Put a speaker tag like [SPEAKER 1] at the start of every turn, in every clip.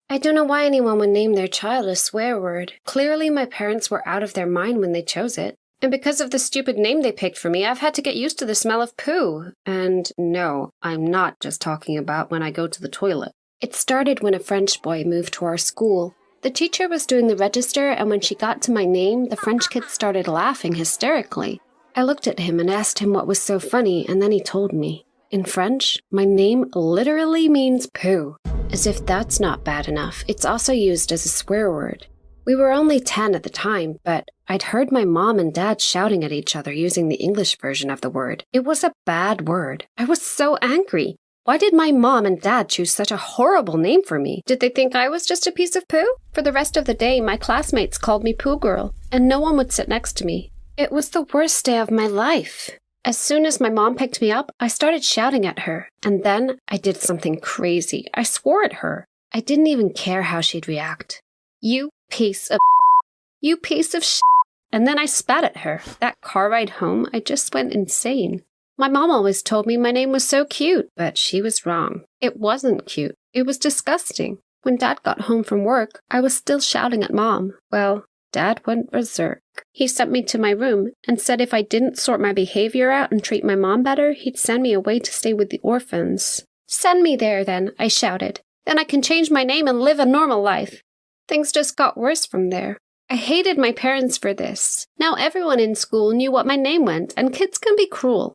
[SPEAKER 1] I don't know why anyone would name their child a swear word. Clearly, my parents were out of their mind when they chose it. And because of the stupid name they picked for me, I've had to get used to the smell of poo. And no, I'm not just talking about when I go to the toilet. It started when a French boy moved to our school. The teacher was doing the register, and when she got to my name, the French kid started laughing hysterically. I looked at him and asked him what was so funny, and then he told me. In French, my name literally means poo. As if that's not bad enough, it's also used as a swear word. We were only 10 at the time, but I'd heard my mom and dad shouting at each other using the English version of the word. It was a bad word. I was so angry. Why did my mom and dad choose such a horrible name for me? Did they think I was just a piece of poo? For the rest of the day, my classmates called me Poo Girl, and no one would sit next to me. It was the worst day of my life. As soon as my mom picked me up, I started shouting at her, and then I did something crazy. I swore at her. I didn't even care how she'd react. You piece of You piece of shit. And then I spat at her. That car ride home, I just went insane. My mom always told me my name was so cute, but she was wrong. It wasn't cute. It was disgusting. When Dad got home from work, I was still shouting at Mom. Well, Dad went berserk. He sent me to my room and said if I didn't sort my behavior out and treat my mom better, he'd send me away to stay with the orphans. Send me there, then, I shouted. Then I can change my name and live a normal life. Things just got worse from there. I hated my parents for this. Now everyone in school knew what my name meant, and kids can be cruel.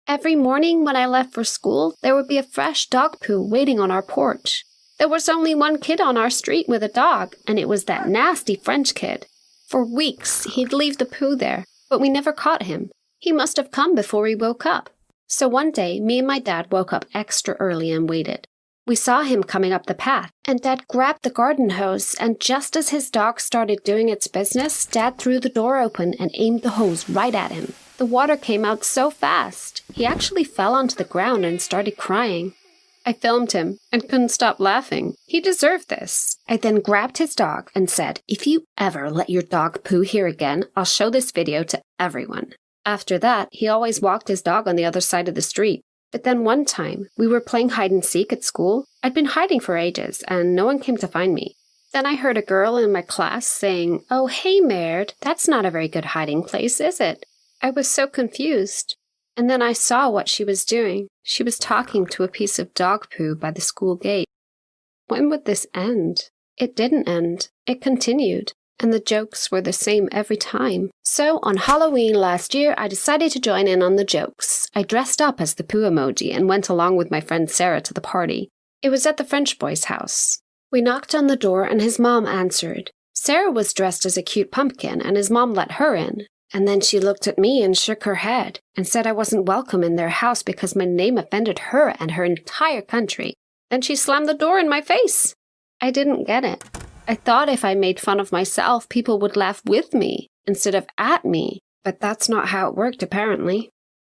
[SPEAKER 1] Every morning when I left for school, there would be a fresh dog poo waiting on our porch. There was only one kid on our street with a dog, and it was that nasty French kid. For weeks, he'd leave the poo there, but we never caught him. He must have come before we woke up. So one day, me and my dad woke up extra early and waited. We saw him coming up the path, and Dad grabbed the garden hose, and just as his dog started doing its business, Dad threw the door open and aimed the hose right at him. The water came out so fast, he actually fell onto the ground and started crying. I filmed him and couldn't stop laughing. He deserved this. I then grabbed his dog and said, if you ever let your dog poo here again, I'll show this video to everyone. After that, he always walked his dog on the other side of the street. But then one time, we were playing hide and seek at school. I'd been hiding for ages, and no one came to find me. Then I heard a girl in my class saying, "Oh, hey, Maird, that's not a very good hiding place, is it?" I was so confused. And then I saw what she was doing. She was talking to a piece of dog poo by the school gate. When would this end? It didn't end. It continued. And the jokes were the same every time. So on Halloween last year, I decided to join in on the jokes. I dressed up as the poo emoji and went along with my friend Sarah to the party. It was at the French boy's house. We knocked on the door and his mom answered. Sarah was dressed as a cute pumpkin and his mom let her in. And then she looked at me and shook her head and said I wasn't welcome in their house because my name offended her and her entire country. Then she slammed the door in my face. I didn't get it. I thought if I made fun of myself, people would laugh with me instead of at me. But that's not how it worked, apparently.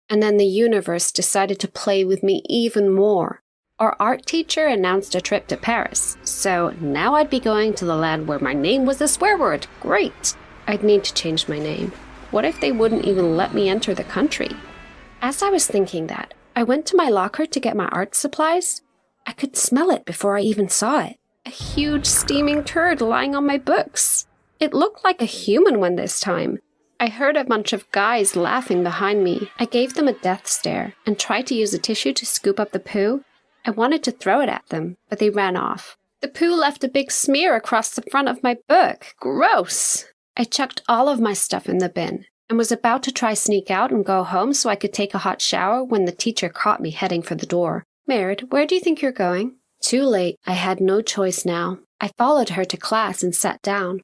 [SPEAKER 1] And then the universe decided to play with me even more. Our art teacher announced a trip to Paris. So now I'd be going to the land where my name was a swear word. Great! I'd need to change my name. What if they wouldn't even let me enter the country? As I was thinking that, I went to my locker to get my art supplies. I could smell it before I even saw it. A huge steaming turd lying on my books. It looked like a human one this time. I heard a bunch of guys laughing behind me. I gave them a death stare and tried to use a tissue to scoop up the poo. I wanted to throw it at them, but they ran off. The poo left a big smear across the front of my book. Gross! I chucked all of my stuff in the bin and was about to try sneak out and go home so I could take a hot shower when the teacher caught me heading for the door. Maird, where do you think you're going? Too late. I had no choice now. I followed her to class and sat down.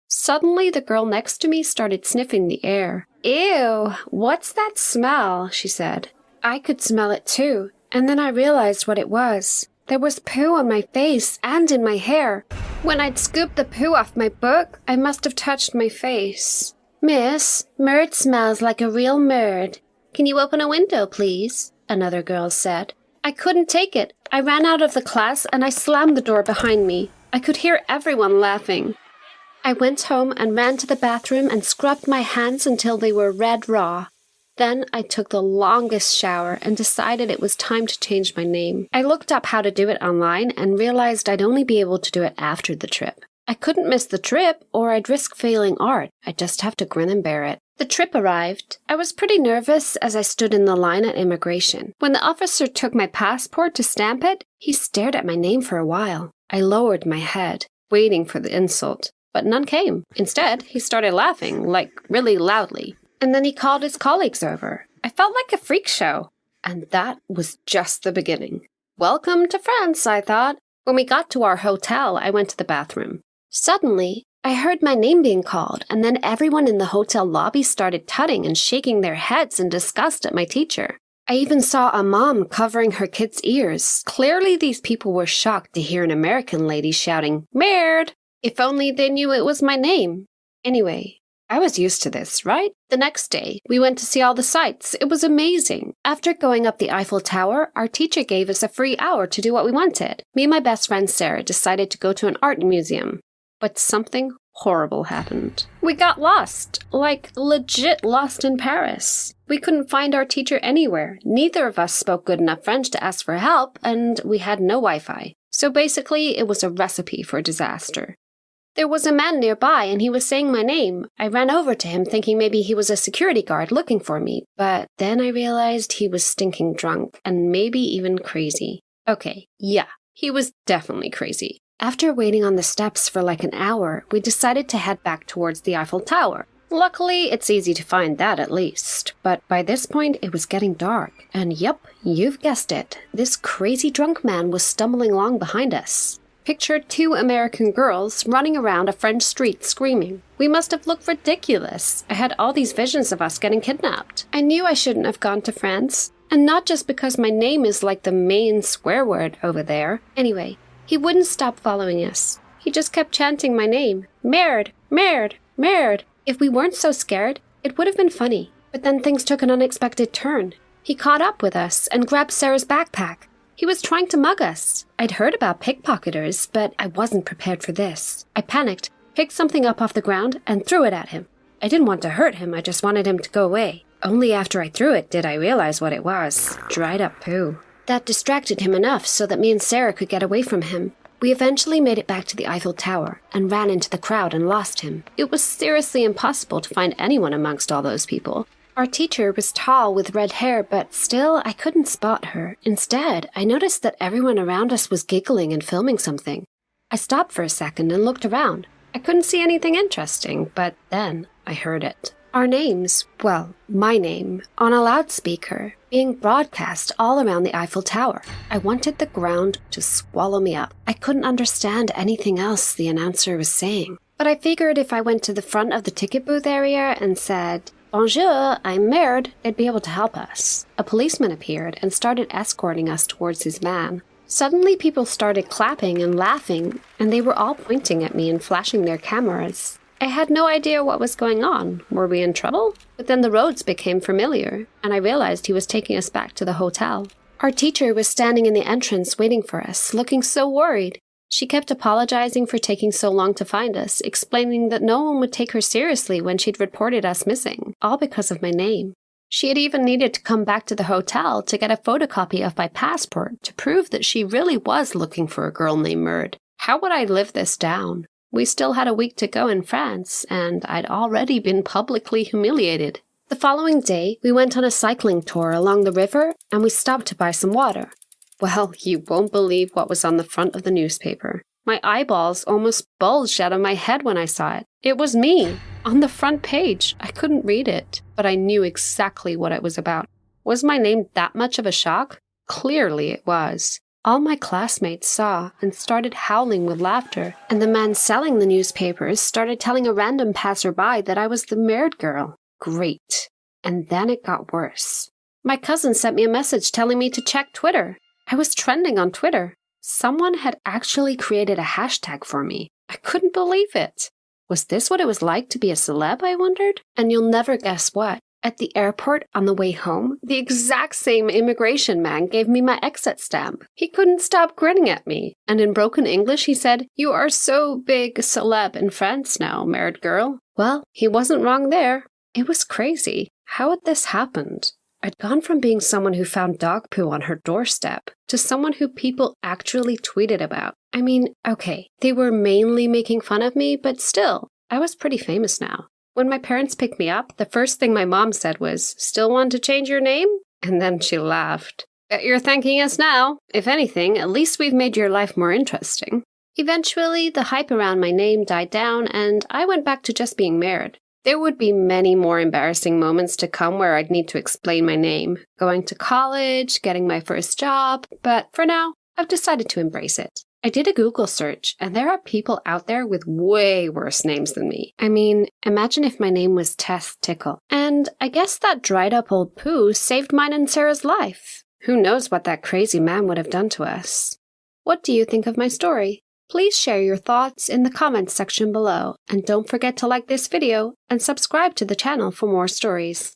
[SPEAKER 1] Suddenly, the girl next to me started sniffing the air. Ew, what's that smell? She said. I could smell it too, and then I realized what it was. There was poo on my face and in my hair. When I'd scooped the poo off my book, I must have touched my face. Miss, Maird smells like a real Maird. Can you open a window, please? Another girl said. I couldn't take it. I ran out of the class and I slammed the door behind me. I could hear everyone laughing. I went home and ran to the bathroom and scrubbed my hands until they were red raw. Then I took the longest shower and decided it was time to change my name. I looked up how to do it online and realized I'd only be able to do it after the trip. I couldn't miss the trip or I'd risk failing art. I'd just have to grin and bear it. The trip arrived. I was pretty nervous as I stood in the line at immigration. When the officer took my passport to stamp it, he stared at my name for a while. I lowered my head, waiting for the insult, but none came. Instead, he started laughing, like really loudly. And then he called his colleagues over. I felt like a freak show. And that was just the beginning. Welcome to France, I thought. When we got to our hotel, I went to the bathroom. Suddenly, I heard my name being called, and then everyone in the hotel lobby started tutting and shaking their heads in disgust at my teacher. I even saw a mom covering her kid's ears. Clearly, these people were shocked to hear an American lady shouting, "Merde!" If only they knew it was my name. Anyway, I was used to this, right? The next day, we went to see all the sights. It was amazing. After going up the Eiffel Tower, our teacher gave us a free hour to do what we wanted. Me and my best friend Sarah decided to go to an art museum. But something horrible happened. We got lost. Like, legit lost in Paris. We couldn't find our teacher anywhere. Neither of us spoke good enough French to ask for help, and we had no Wi-Fi. So basically, it was a recipe for disaster. There was a man nearby, and he was saying my name. I ran over to him thinking maybe he was a security guard looking for me, but then I realized he was stinking drunk, and maybe even crazy. Okay, yeah, he was definitely crazy. After waiting on the steps for like an hour, we decided to head back towards the Eiffel Tower. Luckily, it's easy to find that at least, but by this point it was getting dark, and yep, you've guessed it, this crazy drunk man was stumbling along behind us. Picture 2 American girls running around a French street screaming. We must have looked ridiculous. I had all these visions of us getting kidnapped. I knew I shouldn't have gone to France, and not just because my name is like the main swear word over there. Anyway, he wouldn't stop following us. He just kept chanting my name. Merde, merde, merde. If we weren't so scared, it would have been funny. But then things took an unexpected turn. He caught up with us and grabbed Sarah's backpack. He was trying to mug us. I'd heard about pickpocketers, but I wasn't prepared for this. I panicked, picked something up off the ground, and threw it at him. I didn't want to hurt him, I just wanted him to go away. Only after I threw it did I realize what it was. Dried up poo. That distracted him enough so that me and Sarah could get away from him. We eventually made it back to the Eiffel Tower and ran into the crowd and lost him. It was seriously impossible to find anyone amongst all those people. Our teacher was tall with red hair, but still I couldn't spot her. Instead, I noticed that everyone around us was giggling and filming something. I stopped for a second and looked around. I couldn't see anything interesting, but then I heard it. Our names, well, my name, on a loudspeaker, being broadcast all around the Eiffel Tower. I wanted the ground to swallow me up. I couldn't understand anything else the announcer was saying. But I figured if I went to the front of the ticket booth area and said, "Bonjour, I'm Merde," they'd be able to help us. A policeman appeared and started escorting us towards his van. Suddenly people started clapping and laughing, and they were all pointing at me and flashing their cameras. I had no idea what was going on. Were we in trouble? But then the roads became familiar, and I realized he was taking us back to the hotel. Our teacher was standing in the entrance waiting for us, looking so worried. She kept apologizing for taking so long to find us, explaining that no one would take her seriously when she'd reported us missing, all because of my name. She had even needed to come back to the hotel to get a photocopy of my passport to prove that she really was looking for a girl named Merde. How would I live this down? We still had a week to go in France, and I'd already been publicly humiliated. The following day, we went on a cycling tour along the river, and we stopped to buy some water. Well, you won't believe what was on the front of the newspaper. My eyeballs almost bulged out of my head when I saw it. It was me, on the front page. I couldn't read it, but I knew exactly what it was about. Was my name that much of a shock? Clearly it was. All my classmates saw and started howling with laughter, and the man selling the newspapers started telling a random passerby that I was the Merde girl. Great. And then it got worse. My cousin sent me a message telling me to check Twitter. I was trending on Twitter. Someone had actually created a hashtag for me. I couldn't believe it. Was this what it was like to be a celeb, I wondered? And you'll never guess what. At the airport on the way home, the exact same immigration man gave me my exit stamp. He couldn't stop grinning at me, and in broken English he said, "You are so big celeb in France now, Merde girl." Well, he wasn't wrong there. It was crazy. How had this happened? I'd gone from being someone who found dog poo on her doorstep to someone who people actually tweeted about. I mean, okay, they were mainly making fun of me, but still, I was pretty famous now. When my parents picked me up, the first thing my mom said was, "Still want to change your name?" And then she laughed. "Bet you're thanking us now. If anything, at least we've made your life more interesting." Eventually, the hype around my name died down, and I went back to just being Merd. There would be many more embarrassing moments to come where I'd need to explain my name, going to college, getting my first job, but for now, I've decided to embrace it. I did a Google search, and there are people out there with way worse names than me. I mean, imagine if my name was Tess Tickle. And I guess that dried up old poo saved mine and Sarah's life. Who knows what that crazy man would have done to us? What do you think of my story? Please share your thoughts in the comments section below, and don't forget to like this video and subscribe to the channel for more stories.